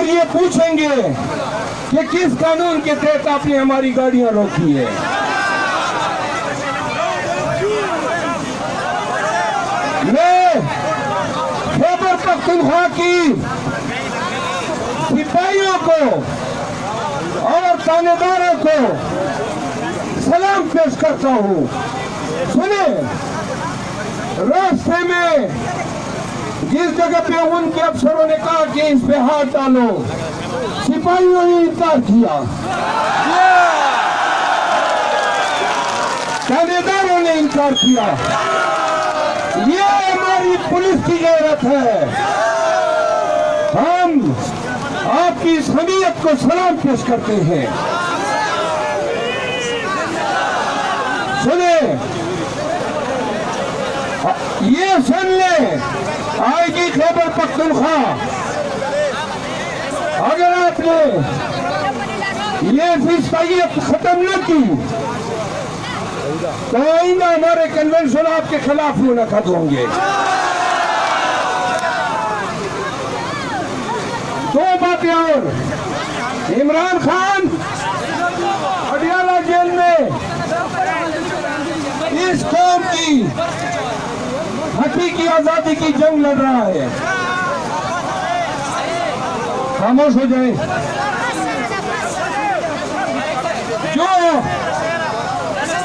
और ये पूछेंगे कि किस कानून के तहत आपने हमारी गाड़ियां रोकी है। मैं खैबर पख्तूनख्वा की सिपाहियों को और थानेदारों को सलाम पेश करता हूँ। सुने, रास्ते में जिस जगह पे उनके अफसरों ने कहा कि इस पे हाथ डालो, सिपाहियों ने इनकार किया, थानेदारों ने इनकार किया। ये हमारी पुलिस की गैरत है। हम आपकी इस हमीयत को सलाम पेश करते हैं। सुने, ये सुन ले आईजी खैबर पख्तूनख्वा, अगर आपने ये फिस्तायत खत्म न की तो आइंदा हमारे कन्वेंशन आपके खिलाफ मुनक़द होंगे। दो बातें और, इमरान खान पटियाला जेल में इस कौम की हकीकी आजादी की जंग लड़ रहा है। खामोश हो जाए। जो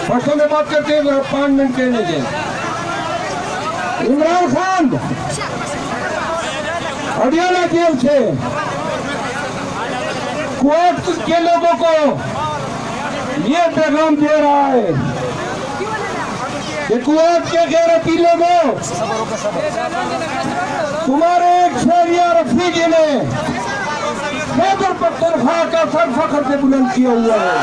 पक्षों में बात करते हैं 5 मिनट कहने दें। इमरान खान पटियाला जेल से कुवैत के लोगों को ये पैगाम दे रहा है कि कुवैत के गैरती लोगों, तुम्हारे एक शहरिया रफीकी ने खैबर पख्तूनख्वा का सर फख्र से बुलंद किया हुआ है।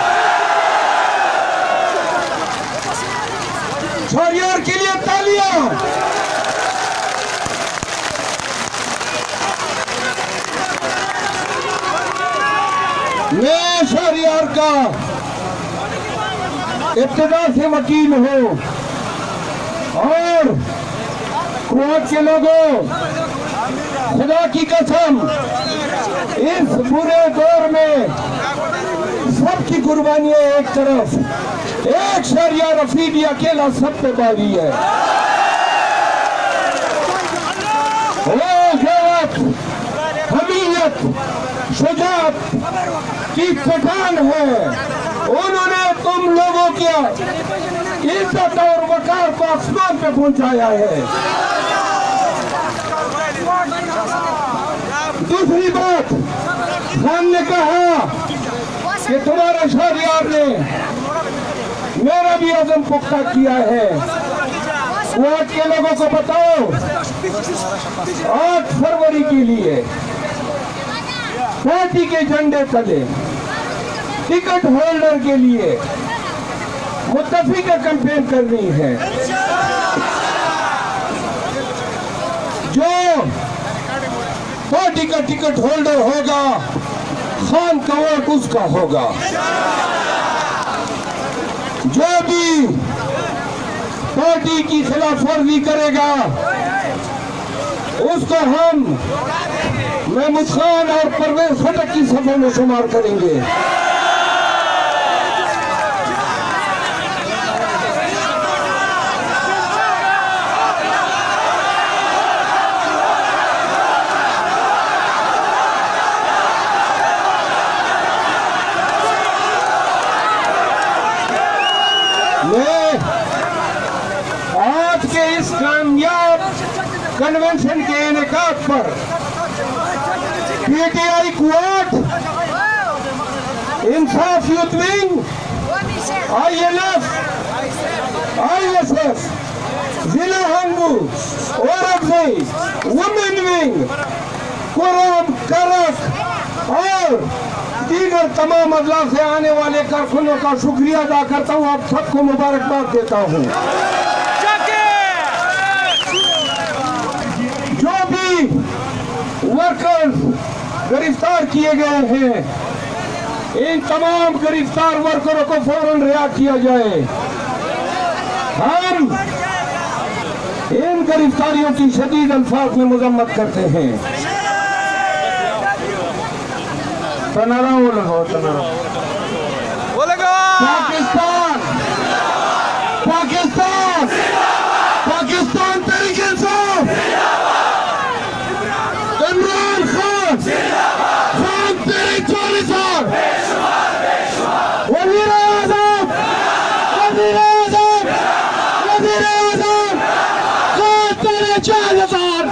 शहरियार के लिए तालियां। मैं शहरियार का इब्तिदा से वकील हूँ और कुवैत के लोगों, खुदा की कसम, इस बुरे दौर में सबकी कुर्बानियां एक तरफ, एक शहरिया रफीकी अकेला सब पे बारी है। वो गैरत, हमीयत, शुजाअत की पठान है। उन्होंने तुम लोगों की इज्जत और वकार को आसमान पे पहुंचाया है। दूसरी बात, खान ने कहा कि तुम्हारे शहरियार ने मेरा भी अज़म पुख्ता किया है। कुवैत के लोगों को बताओ, 8 फरवरी के लिए पार्टी के झंडे तले टिकट होल्डर के लिए मुत्तफिका कैंपेन करनी है। जो पार्टी का टिकट होल्डर होगा, खान का वोट उसका होगा। जो भी पार्टी की खिलाफ वर्जी करेगा उसको हम महमूद खान और परवेज खटक की सफों में शुमार करेंगे। आज के इस कामयाब कन्वेंशन के इनेकाद पर पीटीआई कुवैत, इंसाफ यूथ विंग, INF, ISF, जिला हंगू, औरंगजेब, वुमेन विंग, कुरान, करक और दीगर तमाम अजला से आने वाले कारकुनों का शुक्रिया अदा करता हूँ। आप सबको मुबारकबाद देता हूँ। जो भी वर्कर्स गिरफ्तार किए गए हैं, इन तमाम गिरफ्तार वर्करों को फौरन रिहा किया जाए। हम इन गिरफ्तारियों की शदीद अल्फाज में मजम्मत करते हैं। तनारा बोलेगा पाकिस्तान पाकिस्तान पाकिस्तान तरीके इंसाफ इमरान खान खान तेरे 40,000 वजीर आजम वजीर आजम वजीर आजम खान तेरे 40,000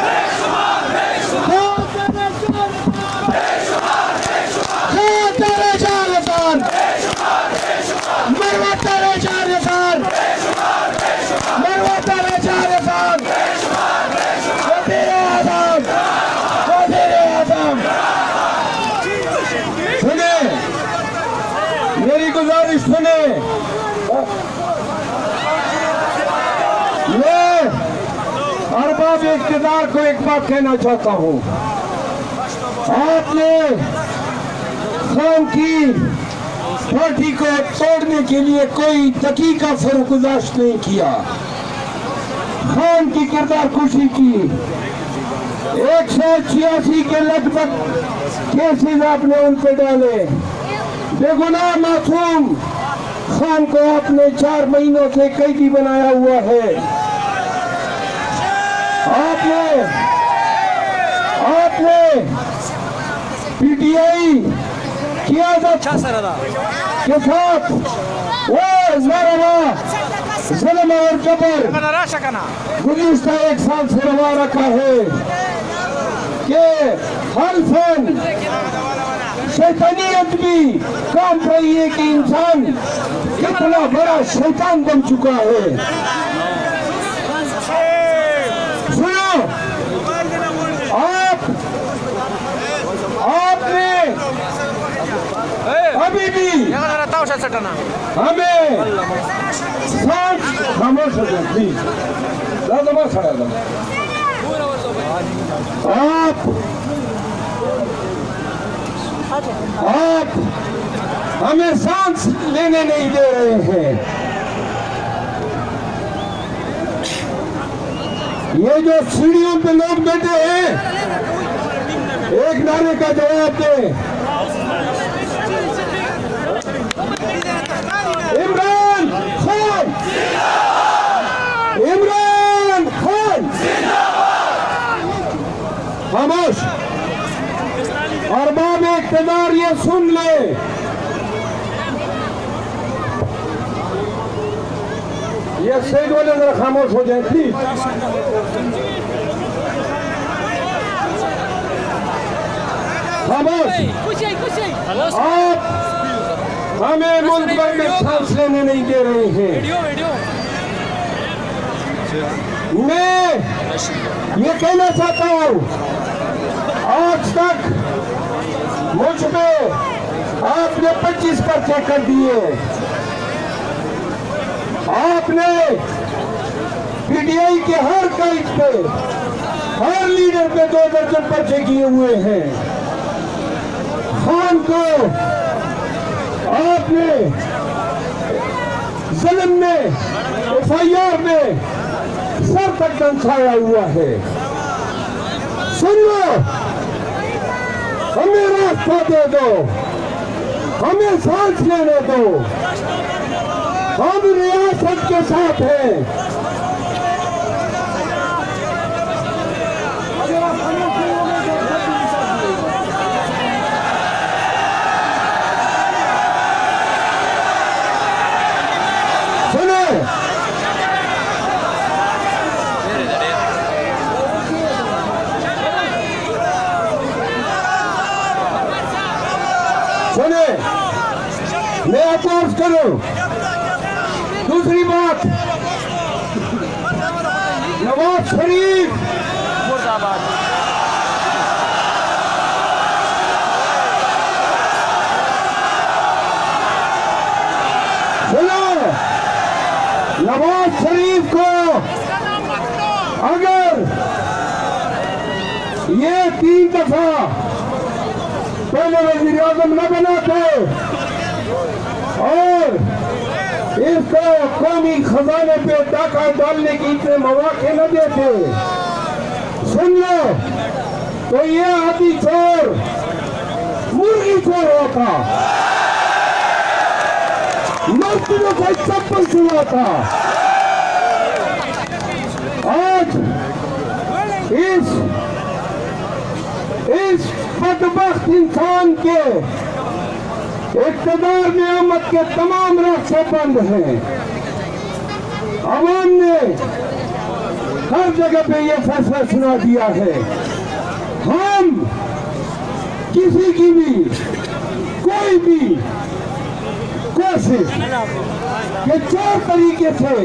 मेरी गुजारिश सुने, मैं अरबाब इक़्तिदार को एक बात कहना चाहता हूँ। आपने खान की पार्टी को तोड़ने के लिए कोई दकीका फरोगुजाश्त नहीं किया। खान की किरदार खुशी की 186 के लगभग केसेस आपने उन पे डाले। बेगुनाह मासूम खान को आपने 4 महीनों से कैदी बनाया हुआ है। आपने पीटीआई क़यादत के साथ वो नारवा जुल्म और जबर गुज़िश्ता 1 साल से रवा रखा है कि हल्फन शैतानियत भी काम रही है कि इंसान कितना बड़ा शैतान बन चुका है। सुनो, आपने अभी भी हमें खामोश हो जाए प्लीज, आप हमें सांस लेने नहीं दे रहे हैं। ये जो सीढ़ियों पे लोग बैठे हैं, एक नारे का जवाब दे। इमरान खान, इमरान खान खामोश। अरबाब इक़्तिदार ये सुन ले, ये सैद वाले जरा खामोश हो जाए प्लीज। खामोश। आप हमें मुल्क भर में सांस लेने नहीं दे रहे हैं। मैं ये कहना चाहता हूँ, आज तक मुझ पे आपने 25 पर्चे कर दिए। आपने पीटीआई के हर काइद पे, हर लीडर पे 2 दर्जन पर्चे किए हुए हैं। खान को आपने जुल्म में, FIR में सर तक दंसाया हुआ है। सुन लो, हमें रास्ता दे दो, हमें सांस लेने दो। हम रियासत के साथ हैं। सुने, सुने, मैं अपोज करूं। दूसरी बात, नवाज शरीफ सुनो, नवाज शरीफ को अगर ये 3 दफा पहले वज़ीर आज़म न बनाते और इसको कौमी खजाने पे डाका डालने की इतने मौके न देते, सुन लो, तो ये आदि चोर मुर्गी चोर था, मजदूरों को चप्पल छुआ था। आज इस बदबख्त इंसान के इक़्तिदार में आमद के तमाम रास्ते बंद हैं। अवाम ने हर जगह पे ये फैसला सुना दिया है, हम किसी की भी कोई भी कोशिश के चार तरीके से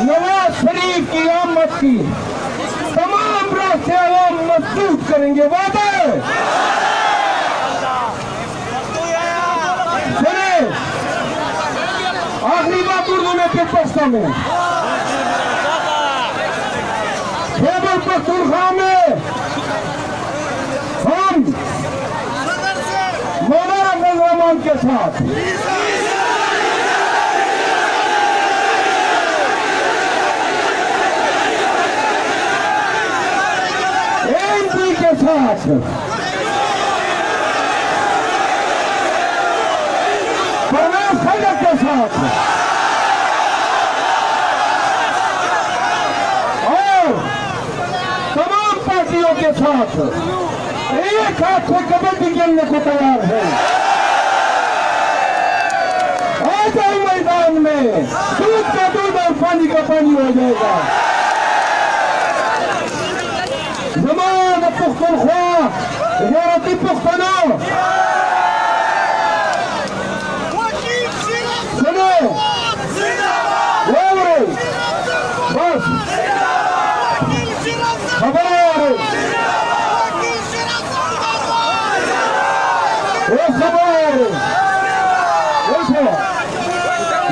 नवाज शरीफ की आमद की तमाम रास्ते आवाम मजबूत करेंगे। वादा है। आखिरी बात उर्दू में फिर पश्तो में, खैबर पख्तूनख्वा में हम मौलाना फजल रहमान के साथ एमपी के साथ परवेज खटक के साथ और तमाम पार्टियों के साथ एक हाथ से कबड्डी खेलने को तैयार है। आ जाए मैदान में, दूध का दूध और पानी का पानी हो जाएगा। जमात पुख्तनख्वा, गैरती पुख्तनो, सुनो बस खबर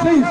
please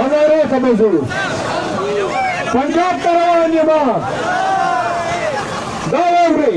हजारों समझो पंजाब का रवाना दावरी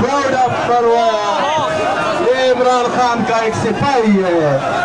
proud of Marwa ये इमरान खान का एक सिपाही है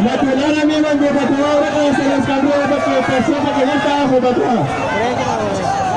Naturalmente me mandó para todo, se les cambió de que pasó para que no estaba jugando.